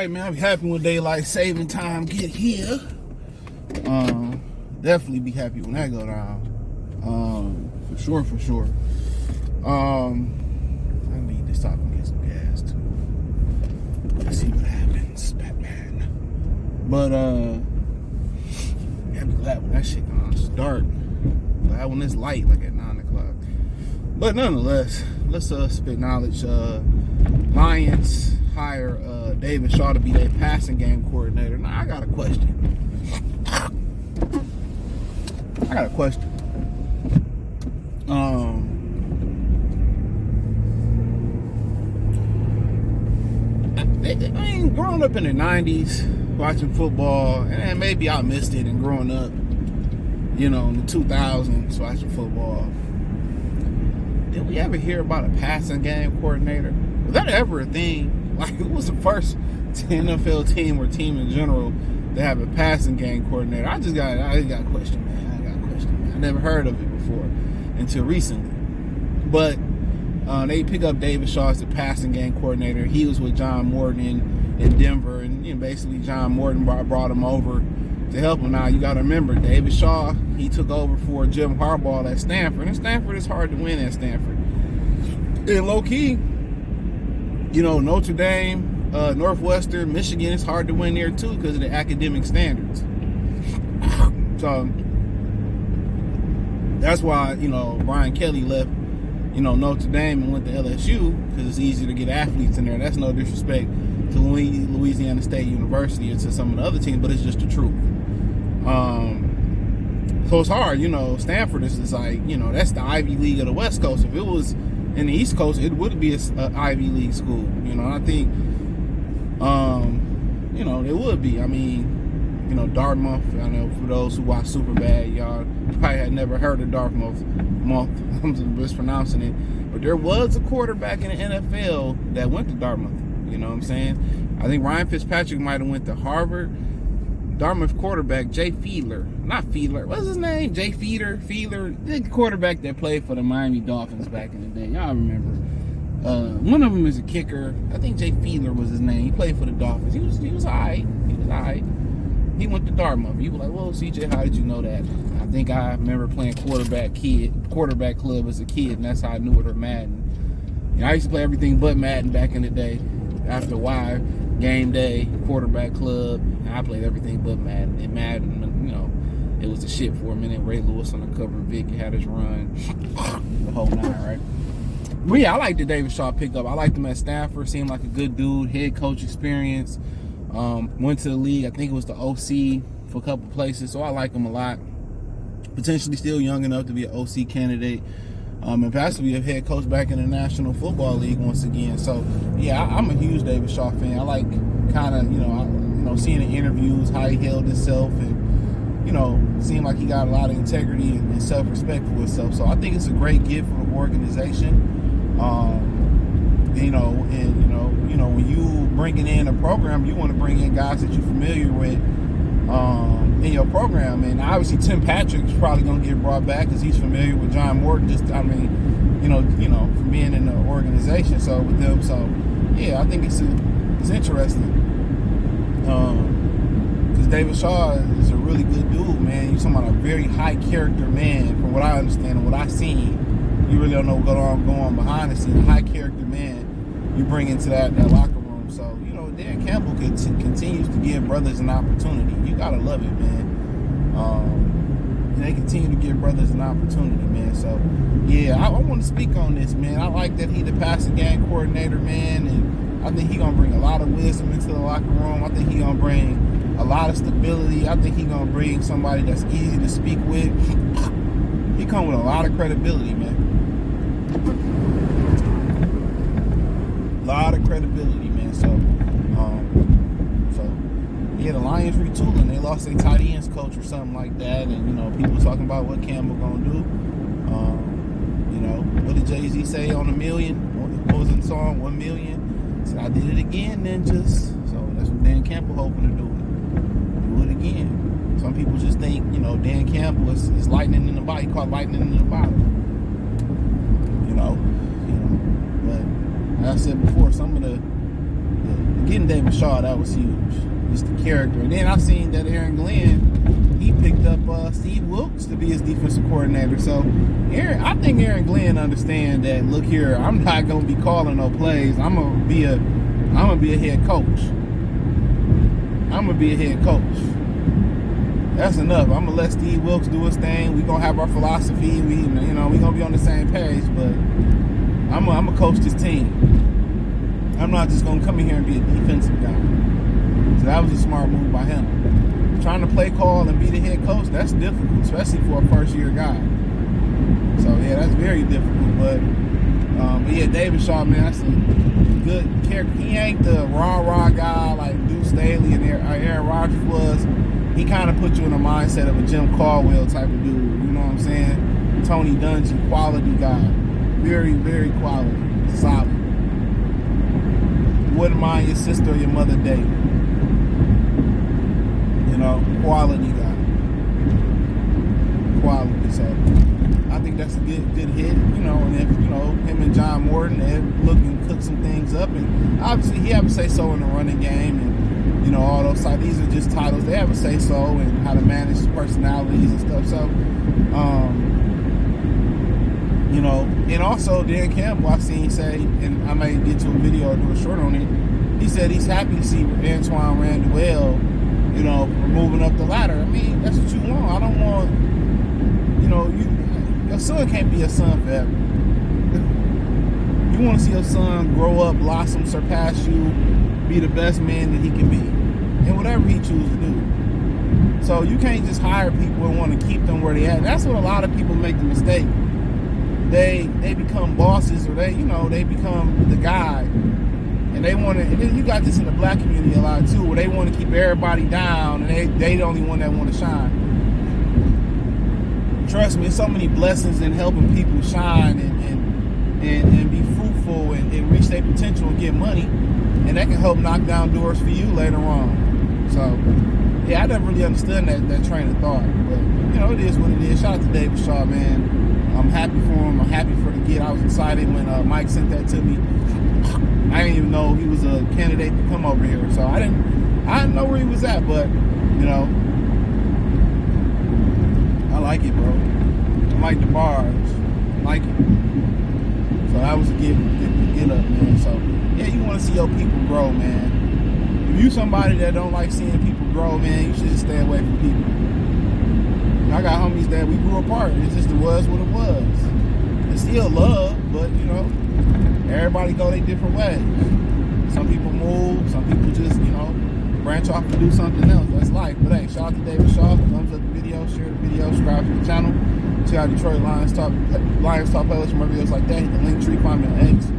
right, man. I'll be happy when daylight saving time get here. Definitely be happy when that go down. For sure. I need to stop and get some gas too. Let's see what happens, Batman. But yeah, be glad when that shit gonna start. Glad when it's light, like at 9 o'clock. But nonetheless, let's spit knowledge. Lions hire David Shaw to be their passing game coordinator. Now I got a question. I mean, growing up in the 90s, watching football, and maybe I missed it, and growing up, you know, in the 2000s, watching football, did we ever hear about a passing game coordinator? Was that ever a thing? Like, who was the first NFL team or team in general to have a passing game coordinator? I got a question, man. I never heard of it before until recently. But they pick up David Shaw as the passing game coordinator. He was with John Morton in Denver, and you know, basically John Morton brought him over to help him. Now you got to remember, David Shaw, he took over for Jim Harbaugh at Stanford, and Stanford is hard to win at Stanford. And low key, you know, Notre Dame, Northwestern, Michigan, it's hard to win there too because of the academic standards. So that's why, you know, Brian Kelly left, you know, Notre Dame and went to LSU because it's easier to get athletes in there. That's no disrespect to Louisiana State University or to some of the other teams, but it's just the truth. So it's hard, you know. Stanford is like, you know, that's the Ivy League of the West Coast. If it was in the East Coast, it would be an Ivy League school. You know, I think, you know, it would be. I mean, you know, Dartmouth, I know for those who watch Superbad, y'all probably had never heard of Dartmouth. I'm mispronouncing it. But there was a quarterback in the NFL that went to Dartmouth. You know what I'm saying? I think Ryan Fitzpatrick might have went to Harvard. Dartmouth quarterback, Jay Fiedler. Not Fiedler. What's his name? Jay Fiedler. The quarterback that played for the Miami Dolphins back in the day. Y'all remember. One of them is a kicker. I think Jay Fiedler was his name. He played for the Dolphins. He was all right. He went to Dartmouth. You were like, well, CJ, how did you know that? I think I remember playing quarterback club as a kid, and that's how I knew it, or Madden. You know, I used to play everything but Madden back in the day. After a while, game day, quarterback club, and I played everything but Madden. And Madden, you know, it was the shit for a minute. Ray Lewis on the cover of Vic had his run, the whole nine, right? But yeah, I like the David Shaw pickup. I liked him at Stanford. Seemed like a good dude, head coach experience. Went to the league, I think it was the OC for a couple places, so I like him a lot. Potentially still young enough to be an OC candidate, and possibly a head coach back in the National Football League once again. So yeah, I'm a huge David Shaw fan. I like kind of, you know, seeing the interviews, how he held himself, and, you know, seemed like he got a lot of integrity and self-respect for himself. So I think it's a great gift for the organization. You know, when you bringing in a program, you want to bring in guys that you're familiar with in your program. And obviously Tim Patrick's probably going to get brought back because he's familiar with John Morton. You know, from being in the organization. So with them, so yeah, I think it's interesting. Because David Shaw is a really good dude, man. You're talking about a very high character man, from what I understand and what I've seen. You really don't know what's going on behind the scenes. A high character man you bring into that locker room. So, you know, Dan Campbell continues to give brothers an opportunity. You gotta love it, man. They continue to give brothers an opportunity, man. So, yeah, I want to speak on this, man. I like that he the passing game coordinator, man, and I think he's gonna bring a lot of wisdom into the locker room. I think he's gonna bring a lot of stability. I think he's gonna bring somebody that's easy to speak with. He come with a lot of credibility, man. A lot of credibility, man. So yeah, the Lions retooling. They lost their tight ends coach or something like that, and you know, people talking about what Campbell gonna do. You know, what did Jay-Z say on $1 Million? What was the song? 1 million. So I did it again, then just so that's what Dan Campbell hoping to do. Do it again. Some people just think, you know, Dan Campbell is lightning in the bottle. He caught lightning in the bottle. But as I said before, some of the getting David David Shaw, that was huge. Just the character. And then I seen that Aaron Glenn, he picked up Steve Wilkes to be his defensive coordinator. So I think Aaron Glenn understands that. Look here, I'm not gonna be calling no plays. I'm gonna be a head coach. I'm gonna be a head coach. That's enough. I'm gonna let Steve Wilkes do his thing. We gonna have our philosophy. We gonna be on the same page. But I'm gonna coach this team. I'm not just gonna come in here and be a defensive guy. So that was a smart move by him. Trying to play call and be the head coach, that's difficult, especially for a first-year guy. So yeah, that's very difficult. But yeah, David Shaw, man, that's a good character. He ain't the rah-rah guy like Deuce Staley and Aaron Rodgers was. He kind of put you in the mindset of a Jim Caldwell type of dude. You know what I'm saying? Tony Dungy, quality guy. Very, very quality. Solid. Wouldn't mind your sister or your mother dating. You know, quality guy. Quality. So I think that's a good hit. You know, and if, you know, him and John Morton, they look and cook some things up. And obviously he have a say-so in the running game and, you know, all those sides. These are just titles. They have a say-so and how to manage personalities and stuff. So, you know, and also Dan Campbell, I've seen say, and I may get to a video or do a short on it, he said he's happy to see Antoine Randall, you know, moving up the ladder. I mean, that's what you want. I don't want, you know, your son can't be a son forever. You want to see your son grow up, blossom, surpass you, be the best man that he can be, and whatever he chooses to do. So you can't just hire people and want to keep them where they at. That's what a lot of people make the mistake. They become bosses, or they become the guy, and they want to. And then you got this in the black community a lot too, where they want to keep everybody down, and they the only one that want to shine. Trust me, there's so many blessings in helping people shine and be fruitful and reach their potential and get money. And that can help knock down doors for you later on. So, yeah, I never really understood that train of thought. But, you know, it is what it is. Shout out to David Shaw, man. I'm happy for him. I'm happy for the kid. I was excited when Mike sent that to me. I didn't even know he was a candidate to come over here. So I didn't know where he was at. But, you know, I like it, bro. I like the bars. I like it. So that was a get up, man. So, yeah, you want to see your people grow, man. If you somebody that don't like seeing people grow, man, you should just stay away from people. I got homies that we grew apart. It just was what it was. It's still love, but, you know, everybody go their different ways. Some people move. Some people just, you know, branch off and do something else. That's life. But, hey, shout out to David Shaw. Thumbs up the video. Share the video. Subscribe to the channel. Check out Detroit Lions Talk playlist from videos like that. Hit the link tree. Find me on X.